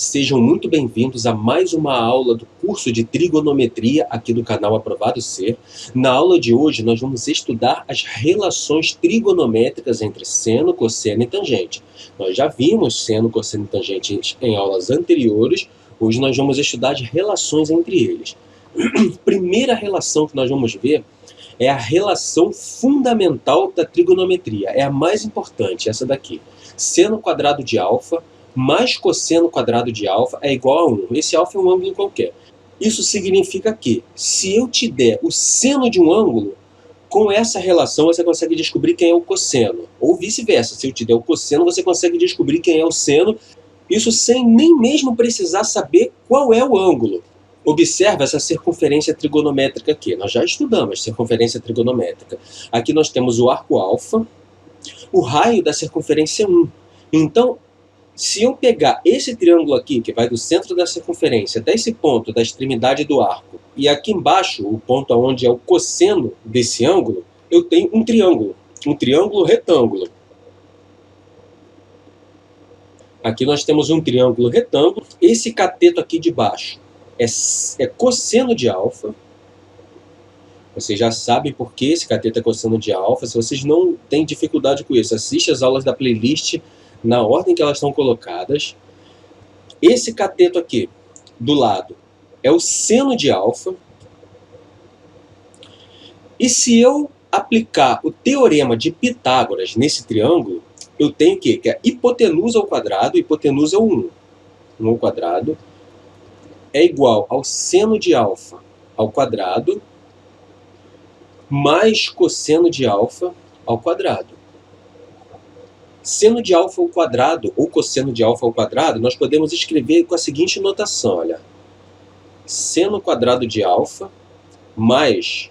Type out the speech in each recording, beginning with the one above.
Sejam muito bem-vindos a mais uma aula do curso de trigonometria aqui do canal Aprovado Ser. Na aula de hoje nós vamos estudar as relações trigonométricas entre seno, cosseno e tangente. Nós já vimos seno, cosseno e tangente em aulas anteriores, hoje nós vamos estudar as relações entre eles. Primeira relação que nós vamos ver é a relação fundamental da trigonometria, é a mais importante, essa daqui. Seno quadrado de alfa mais cosseno quadrado de alfa é igual a 1. Esse alfa é um ângulo qualquer. Isso significa que, se eu te der o seno de um ângulo, com essa relação você consegue descobrir quem é o cosseno. Ou vice-versa, se eu te der o cosseno, você consegue descobrir quem é o seno, isso sem nem mesmo precisar saber qual é o ângulo. Observa essa circunferência trigonométrica aqui. Nós já estudamos circunferência trigonométrica. Aqui nós temos o arco alfa, o raio da circunferência é 1. Então, se eu pegar esse triângulo aqui, que vai do centro da circunferência até esse ponto da extremidade do arco, e aqui embaixo, o ponto onde é o cosseno desse ângulo, eu tenho um triângulo retângulo. Aqui nós temos um triângulo retângulo. Esse cateto aqui de baixo é cosseno de alfa. Vocês já sabem por que esse cateto é cosseno de alfa. Se vocês não têm dificuldade com isso, assiste as aulas da playlist na ordem que elas estão colocadas. Esse cateto aqui, do lado, é o seno de alfa. E se eu aplicar o teorema de Pitágoras nesse triângulo, eu tenho o quê? Que a hipotenusa ao quadrado, hipotenusa é o 1. 1 ao quadrado é igual ao seno de alfa ao quadrado mais cosseno de alfa ao quadrado. Seno de alfa ao quadrado ou cosseno de alfa ao quadrado, nós podemos escrever com a seguinte notação, olha. Seno quadrado de alfa mais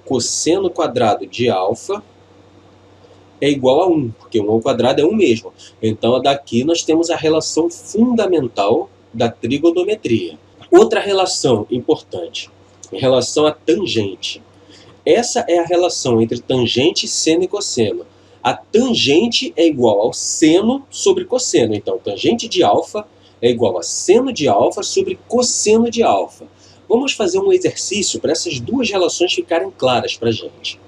cosseno quadrado de alfa é igual a 1, porque 1 ao quadrado é 1 mesmo. Então, daqui nós temos a relação fundamental da trigonometria. Outra relação importante, em relação à tangente. Essa é a relação entre tangente, seno e cosseno. A tangente é igual ao seno sobre cosseno. Então, tangente de alfa é igual a seno de alfa sobre cosseno de alfa. Vamos fazer um exercício para essas duas relações ficarem claras para a gente.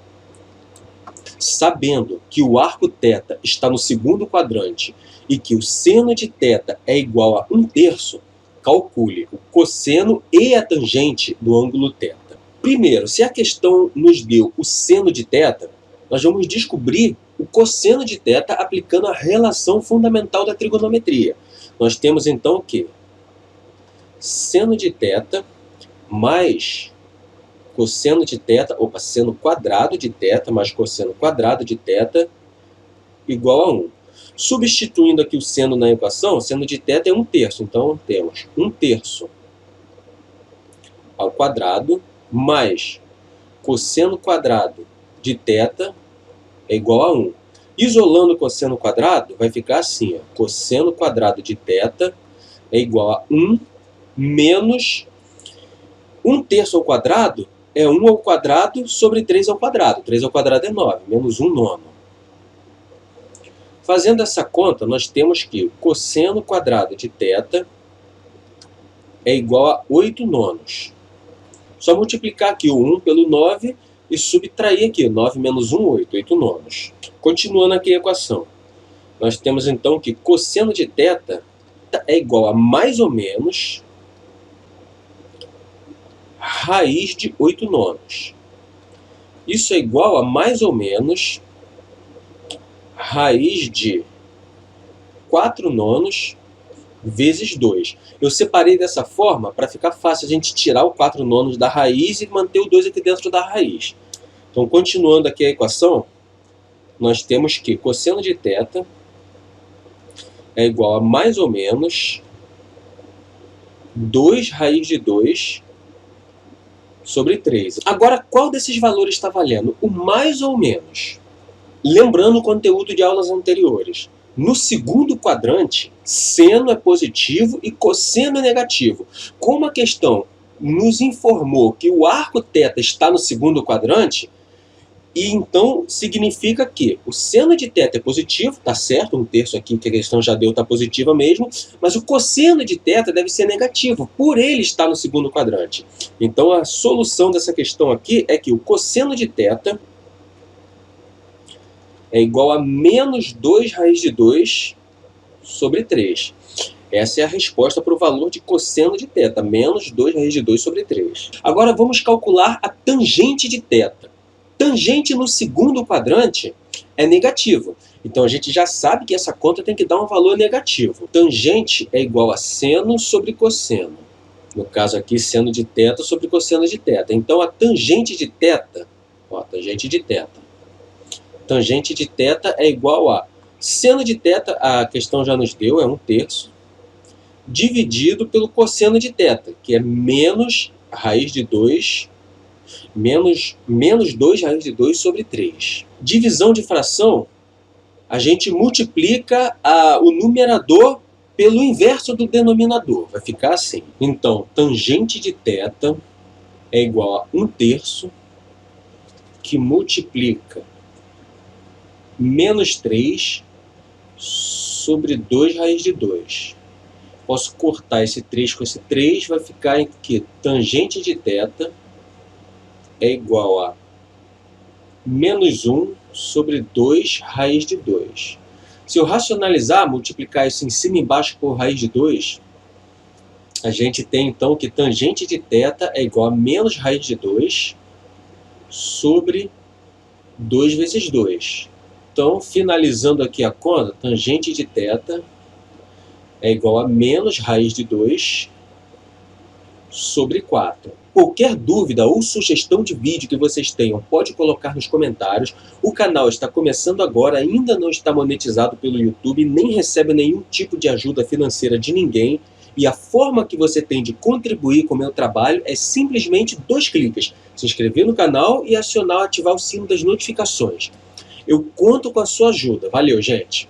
Sabendo que o arco θ está no segundo quadrante e que o seno de θ é igual a 1/3, calcule o cosseno e a tangente do ângulo θ. Primeiro, se a questão nos deu o seno de θ, nós vamos descobrir o cosseno de θ aplicando a relação fundamental da trigonometria. Nós temos então o quê? Seno de θ mais cosseno de θ, seno quadrado de θ mais cosseno quadrado de θ igual a 1. Substituindo aqui o seno na equação, o seno de θ é 1/3. Então temos 1/3 ao quadrado mais cosseno quadrado de θ é igual a 1. Isolando o cosseno quadrado, vai ficar assim, ó. Cosseno quadrado de θ é igual a 1 menos 1/3 ao quadrado é 1 ao quadrado sobre 3 ao quadrado. 3 ao quadrado é 9, menos 1/9. Fazendo essa conta, nós temos que o cosseno quadrado de θ é igual a 8/9. Só multiplicar aqui o 1 pelo 9 e subtrair aqui, 9 menos 1, 8, 8/9. Continuando aqui a equação, nós temos então que cosseno de θ é igual a mais ou menos raiz de 8/9. Isso é igual a mais ou menos raiz de 4/9 vezes 2. Eu separei dessa forma para ficar fácil a gente tirar o 4/9 da raiz e manter o 2 aqui dentro da raiz. Então, continuando aqui a equação, nós temos que cosseno de θ é igual a mais ou menos 2 raiz de 2 sobre 3. Agora, qual desses valores está valendo? O mais ou menos. Lembrando o conteúdo de aulas anteriores. No segundo quadrante, seno é positivo e cosseno é negativo. Como a questão nos informou que o arco θ está no segundo quadrante, E então significa que o seno de θ é positivo, tá certo? 1/3 aqui que a questão já deu tá positiva mesmo, mas o cosseno de θ deve ser negativo, por ele estar no segundo quadrante. Então a solução dessa questão aqui é que o cosseno de θ é igual a menos 2 raiz de 2 sobre 3. Essa é a resposta para o valor de cosseno de θ, menos 2 raiz de 2 sobre 3. Agora vamos calcular a tangente de θ. Tangente no segundo quadrante é negativo. Então a gente já sabe que essa conta tem que dar um valor negativo. Tangente é igual a seno sobre cosseno. No caso aqui, seno de θ sobre cosseno de θ. Então a tangente de θ, tangente de θ. Tangente de θ é igual a seno de θ, a questão já nos deu, é 1/3, dividido pelo cosseno de θ, que é menos raiz de 2, menos 2 raiz de 2 sobre 3. Divisão de fração, a gente multiplica o numerador pelo inverso do denominador. Vai ficar assim. Então, tangente de θ é igual a 1/3, que multiplica menos 3 sobre 2 raiz de 2. Posso cortar esse 3 com esse 3, vai ficar em que tangente de θ é igual a menos 1 sobre 2 raiz de 2. Se eu racionalizar, multiplicar isso em cima e embaixo por raiz de 2, a gente tem então que tangente de θ é igual a menos raiz de 2 sobre 2 vezes 2. Então, finalizando aqui a conta, tangente de θ é igual a menos raiz de 2 sobre 4. Qualquer dúvida ou sugestão de vídeo que vocês tenham, pode colocar nos comentários. O canal está começando agora, ainda não está monetizado pelo YouTube, nem recebe nenhum tipo de ajuda financeira de ninguém. E a forma que você tem de contribuir com o meu trabalho é simplesmente 2 cliques. Se inscrever no canal e ativar o sino das notificações. Eu conto com a sua ajuda. Valeu, gente!